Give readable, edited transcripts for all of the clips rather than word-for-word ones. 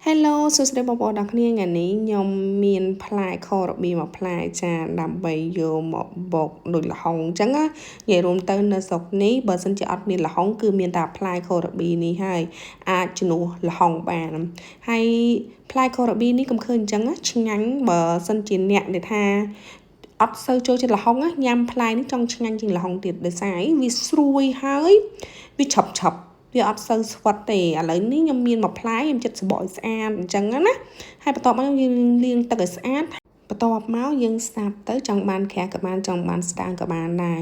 Hello សួស្តីបងប្អូនទាំងគ្នាថ្ងៃនេះខ្ញុំមានផ្លែខរបៀបមួយផ្លែចាដើម្បីយកមកបុកដូចល្ហុងអញ្ចឹងណានិយាយរួមទៅនៅស្រុកនេះបើសិនជាអត់មានល្ហុងគឺមានតែផ្លែខរបៀនេះហើយអាចជំនួសល្ហុងបានហើយផ្លែខរបៀនេះខ្ញុំឃើញអញ្ចឹងឆ្ងាញ់បើសិនជាអ្នកដែលថាអត់សូវចូលចិត្តល្ហុងញ៉ាំផ្លែនេះចង់ឆ្ងាញ់ជាងល្ហុងទៀតដោយសារវាស្រួយហើយវាឆាប់វាអត់សូវស្វិតទេឥឡូវនេះខ្ញុំមានមួយផ្លែខ្ញុំចិត្តសបកឲ្យស្អាតអញ្ចឹងណាហើយបន្ទាប់មកយើងលាងទឹកឲ្យស្អាតបន្ទាប់មកយើងស្ដាប់ទៅចង់បានក្រាស់ក៏បានចង់បានស្ដាងក៏បានដែរ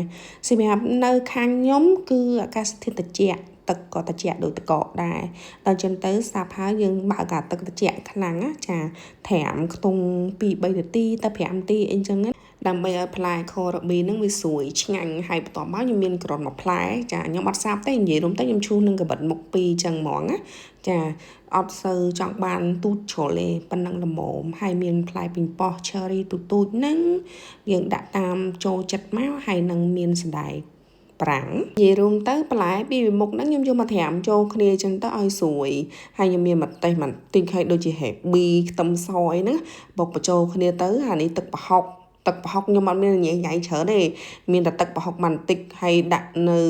សម្រាប់នៅខាងខ្ញុំគឺអាកាសធាតុត្រជាក់ទឹកក៏ត្រជាក់ដូចទឹកកកដែរដល់ចឹងទៅស្ដាប់ហើយយើងបើកអាទឹកត្រជាក់ខ្លាំងណាចាត្រាំខ្ទង់2-3នាទីទៅ5នាទីអីចឹងដើម្បីឲ្យផ្លែខរបៀហ្នឹងវាស្រួយឆ្ងាញ់ហើយបន្ទាប់មកខ្ញុំមានគ្រាន់មួយផ្លែចាខ្ញុំអត់សាបទេនិយាយរួមទៅខ្ញុំឈូសនឹងកបិតមុខ2ចឹងហ្មងណាចាអត់សូវចង់បានទូចជ្រុលទេប៉ុណ្ណឹងល្មមហើយមានផ្លែពីងប៉ោះ cherry ទូចហ្នឹងយើងដាក់តាមចូលចិត្តមកហើយនឹងមានសណ្ដែកប្រាំងនិយាយរួមទៅបន្លែពីមុខហ្នឹងខ្ញុំយកមកត្រាំចូលគ្នាអញ្ចឹងទៅឲ្យស្រួយហើយខ្ញុំមានម្ទេសបន្តិចហើយដូចជាហេប៊ីខ្ទឹមសអីហ្នឹងបុកបញ្ចូលគ្នាទៅអានេះទឹកប្រហុកខ្ញុំអត់មានញ៉ៃច្រើនទេមានតែទឹកប្រហុកបន្តិចហើយដាក់នៅ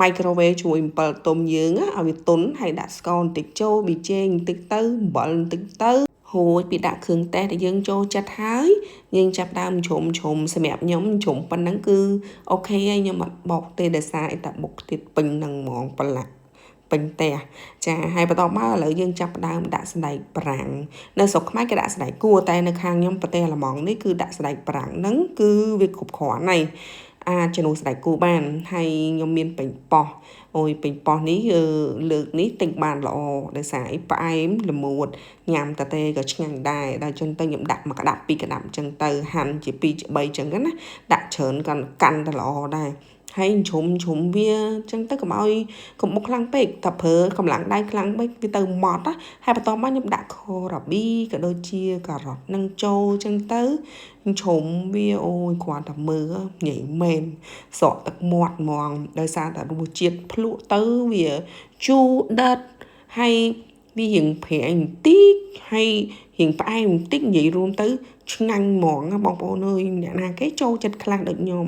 microwave ជួយអំពិលទុំយើងឲ្យវាទន់ហើយដាក់ស្ករបន្តិចចូលប៊ីចេងបន្តិចទៅអំបិលបន្តិចទៅរួចពីដាក់គ្រឿងទេសដែលយើងចូលចិត្តហើយយើងចាប់ដើមជ្រុំសម្រាប់ខ្ញុំជ្រុំប៉ុណ្ណឹងគឺអូខេហើយខ្ញុំអត់បោកទេដោយសារតែបុកទៀតពេញនឹងហ្មងប្រឡាក់ពេញផ្ទះចាហើយបន្តមកឥឡូវយើងចាប់ផ្ដើមដាក់សណ្ដែកប្រាំងនៅស្រុកខ្មែរគេដាក់សណ្ដែកគួរតែនៅខាងខ្ញុំប្រទេសអាល្លឺម៉ង់នេះគឺដាក់សណ្ដែកប្រាំងហ្នឹងគឺវាគ្រប់គ្រាន់ហើយអាចជំនួសសណ្ដែកគួរបានហើយខ្ញុំមានប៉េងប៉ោះអូយប៉េងប៉ោះនេះលើកនេះទិញបានល្អដោយសារអីផ្អែមល្មួតញ៉ាំតែក៏ឆ្ងាញ់ដែរដល់ចឹងទៅខ្ញុំដាក់មួយក្តាប់ពីរក្តាប់ចឹងទៅហាន់ជា2ជា3ចឹងណាដាក់ច្រើនកាន់តែល្អដែរហើយជ្រុំវាចឹងទៅកុំបុកខ្លាំងពេកតែប្រើកម្លាំងដៃខ្លាំងពេកវាទៅម៉ត់ណាហើយបន្ទាប់មកខ្ញុំដាក់ខរប៊ីក៏ដូចជាការ៉ុតនឹងចូលចឹងទៅជ្រុំវាអូយគ្រាន់តែមើលញ៉ៃមែនស្រក់ទឹកមាត់ហ្មងដោយសារតែរសជាតិភ្លក់ទៅវាជូរដិតហើយវារៀងប្រៃបន្តិចហើយរៀងផ្អែមបន្តិចនិយាយរួមទៅឆ្ងាញ់ហ្មងបងប្អូនអើយអ្នកណាគេចូលចិត្តខ្លាំងដូចខ្ញុំ